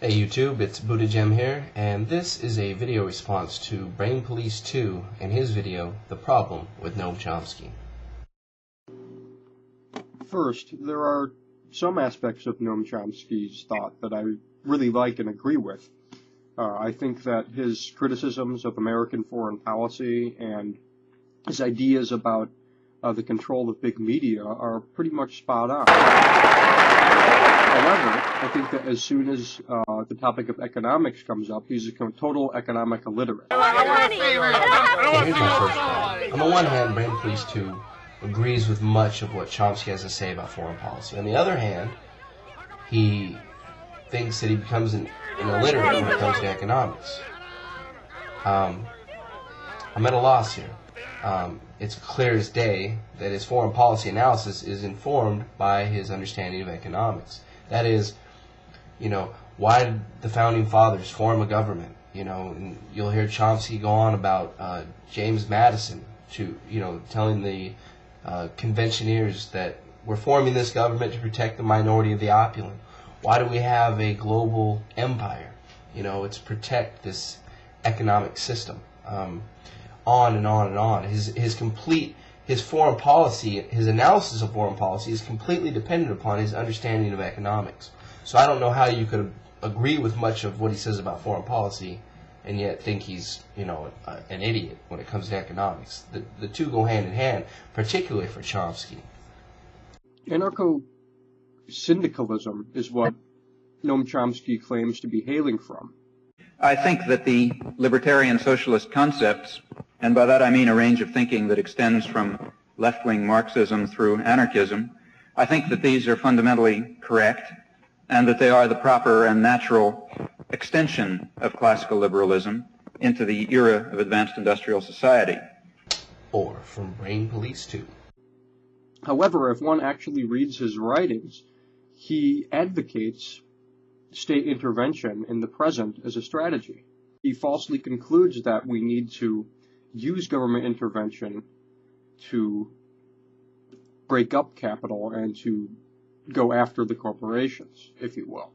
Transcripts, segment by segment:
Hey YouTube, it's BuddhaGem here, and this is a video response to Brainpolice 2 and his video, The Problem with Noam Chomsky. First, there are some aspects of Noam Chomsky's thought that I really like and agree with. I think that his criticisms of American foreign policy and his ideas about the control of big media are pretty much spot on. However, I think that as soon as the topic of economics comes up, he's a total economic illiterate. So here's my first point. On the one hand, Brainpolice 2 agrees with much of what Chomsky has to say about foreign policy. On the other hand, he thinks that he becomes an illiterate when it comes to economics. I'm at a loss here. It's clear as day that his foreign policy analysis is informed by his understanding of economics. That is, why did the founding fathers form a government? And you'll hear Chomsky go on about James Madison telling the conventioneers that we're forming this government to protect the minority of the opulent. Why do we have a global empire? It's to protect this economic system. On and on and on. His foreign policy, his analysis of foreign policy is completely dependent upon his understanding of economics. So I don't know how you could agree with much of what he says about foreign policy and yet think he's, an idiot when it comes to economics. The two go hand in hand, particularly for Chomsky. Anarcho-syndicalism is what Noam Chomsky claims to be hailing from. I think that the libertarian socialist concepts, and by that I mean a range of thinking that extends from left-wing Marxism through anarchism, I think that these are fundamentally correct and that they are the proper and natural extension of classical liberalism into the era of advanced industrial society. Or from Brainpolice 2. However, if one actually reads his writings, he advocates state intervention in the present as a strategy. He falsely concludes that we need to use government intervention to break up capital and to go after the corporations, if you will.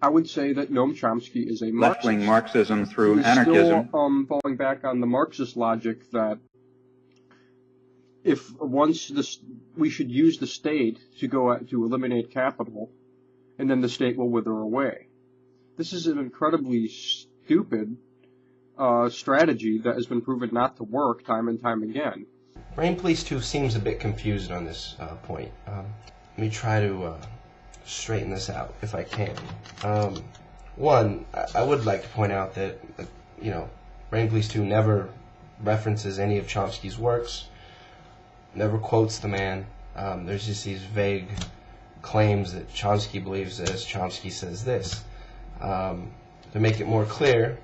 I would say that Noam Chomsky is a Marxist. Left-wing Marxism through He's anarchism. Still falling back on the Marxist logic that we should use the state to eliminate capital, and then the state will wither away. This is an incredibly stupid strategy that has been proven not to work time and time again. Brainpolice 2 seems a bit confused on this point. Let me try to straighten this out if I can. One, I would like to point out that Brainpolice 2 never references any of Chomsky's works, never quotes the man. There's just these vague claims that Chomsky believes this, Chomsky says this. To make it more clear,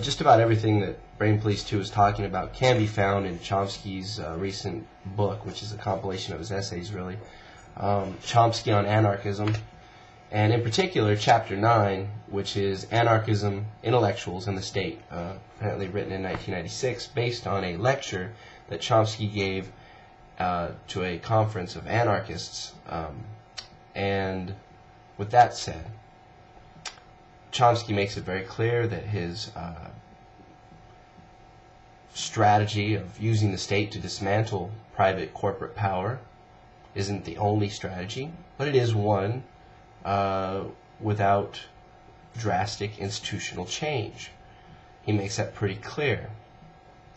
just about everything that Brainpolice 2 is talking about can be found in Chomsky's recent book, which is a compilation of his essays, really. Chomsky on Anarchism, and in particular, Chapter 9, which is Anarchism, Intellectuals, and the State, apparently written in 1996, based on a lecture that Chomsky gave to a conference of anarchists. And with that said, Chomsky makes it very clear that his strategy of using the state to dismantle private corporate power isn't the only strategy, but it is one without drastic institutional change. He makes that pretty clear.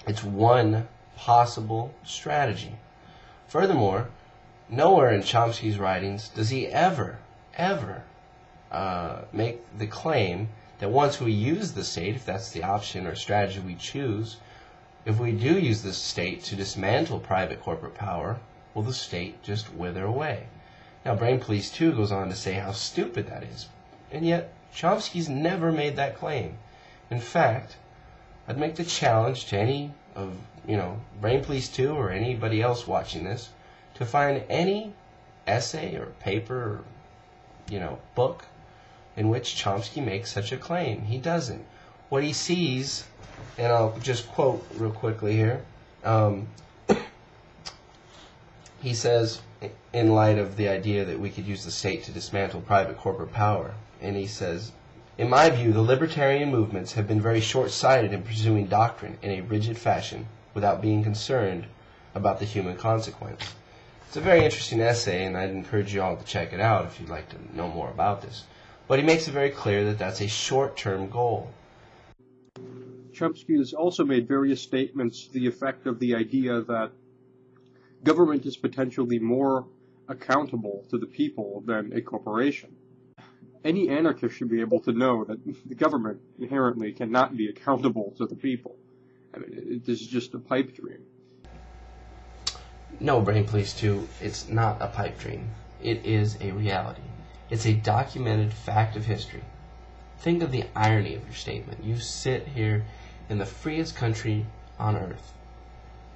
It's one possible strategy. Furthermore, nowhere in Chomsky's writings does he ever make the claim that once we use the state, if that's the option or strategy we choose, if we do use the state to dismantle private corporate power, will the state just wither away? Now, Brainpolice 2 goes on to say how stupid that is, and yet Chomsky's never made that claim. In fact, I'd make the challenge to any of, Brainpolice 2 or anybody else watching this to find any essay or paper or, book in which Chomsky makes such a claim. He doesn't. What he sees, and I'll just quote real quickly here, He says, in light of the idea that we could use the state to dismantle private corporate power, and he says, in my view, the libertarian movements have been very short-sighted in pursuing doctrine in a rigid fashion without being concerned about the human consequence. It's a very interesting essay, and I'd encourage you all to check it out if you'd like to know more about this. But he makes it very clear that that's a short-term goal. Chomsky has also made various statements to the effect of the idea that government is potentially more accountable to the people than a corporation. Any anarchist should be able to know that the government inherently cannot be accountable to the people. I mean, this is just a pipe dream. No, Brainpolice 2, it's not a pipe dream. It is a reality. It's a documented fact of history. Think of the irony of your statement. You sit here in the freest country on earth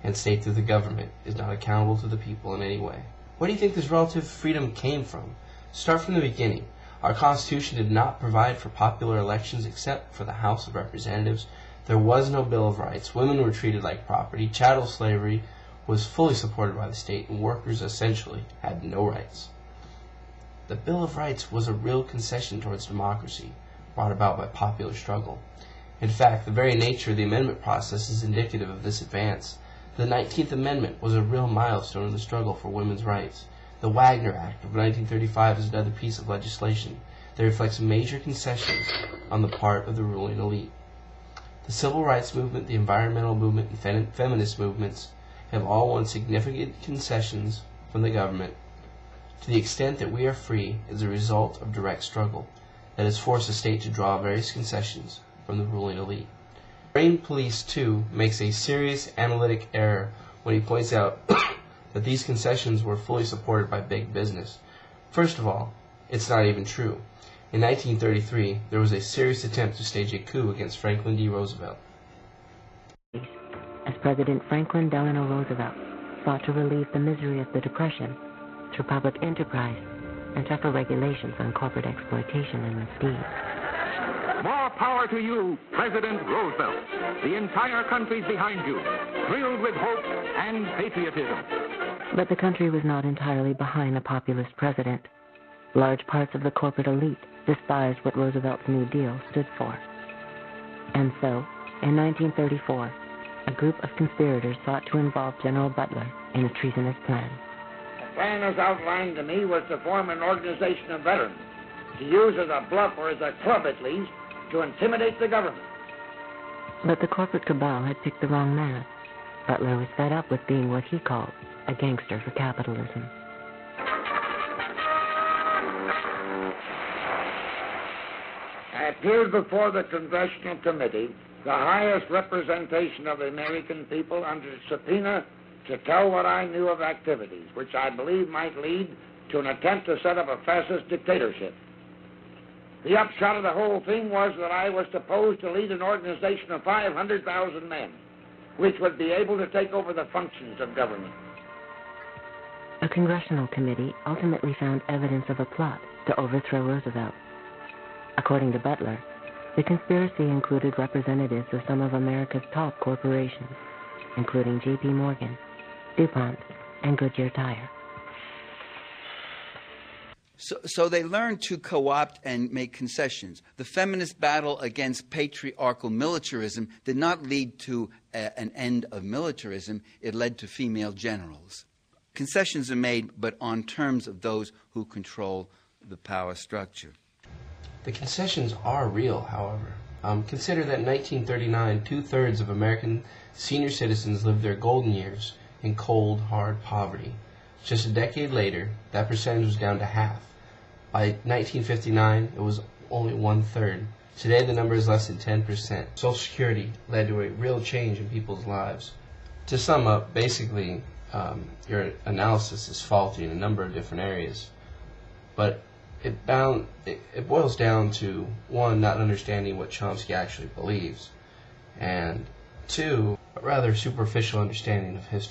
and state that the government is not accountable to the people in any way. Where do you think this relative freedom came from? Start from the beginning. Our Constitution did not provide for popular elections except for the House of Representatives. There was no Bill of Rights. Women were treated like property. Chattel slavery was fully supported by the state, and workers essentially had no rights. The Bill of Rights was a real concession towards democracy, brought about by popular struggle. In fact, the very nature of the amendment process is indicative of this advance. The 19th Amendment was a real milestone in the struggle for women's rights. The Wagner Act of 1935 is another piece of legislation that reflects major concessions on the part of the ruling elite. The civil rights movement, the environmental movement, and feminist movements have all won significant concessions from the government to the extent that we are free as a result of direct struggle that has forced the state to draw various concessions from the ruling elite. Brainpolice 2 makes a serious analytic error when he points out that these concessions were fully supported by big business. First of all, it's not even true. In 1933, there was a serious attempt to stage a coup against Franklin D. Roosevelt. As President Franklin Delano Roosevelt sought to relieve the misery of the Depression through public enterprise and tougher regulations on corporate exploitation and misdeeds. More power to you, President Roosevelt. The entire country's behind you, thrilled with hope and patriotism. But the country was not entirely behind a populist president. Large parts of the corporate elite despised what Roosevelt's New Deal stood for. And so, in 1934, a group of conspirators sought to involve General Butler in a treasonous plan. The plan as outlined to me was to form an organization of veterans, to use as a bluff or as a club at least, to intimidate the government. But the corporate cabal had picked the wrong man. Butler was fed up with being what he called a gangster for capitalism. I appeared before the Congressional Committee, the highest representation of the American people, under subpoena to tell what I knew of activities, which I believe might lead to an attempt to set up a fascist dictatorship. The upshot of the whole thing was that I was supposed to lead an organization of 500,000 men, which would be able to take over the functions of government. A congressional committee ultimately found evidence of a plot to overthrow Roosevelt. According to Butler, the conspiracy included representatives of some of America's top corporations, including J.P. Morgan, DuPont, and Goodyear Tire. So they learned to co-opt and make concessions. The feminist battle against patriarchal militarism did not lead to an end of militarism. It led to female generals. Concessions are made, but on terms of those who control the power structure. The concessions are real, however. Consider that in 1939, 2/3 of American senior citizens lived their golden years in cold, hard poverty. Just a decade later, that percentage was down to half. By 1959, it was only 1/3. Today, the number is less than 10%. Social Security led to a real change in people's lives. To sum up, basically, your analysis is faulty in a number of different areas. But it boils down to, one, not understanding what Chomsky actually believes, and two, a rather superficial understanding of history.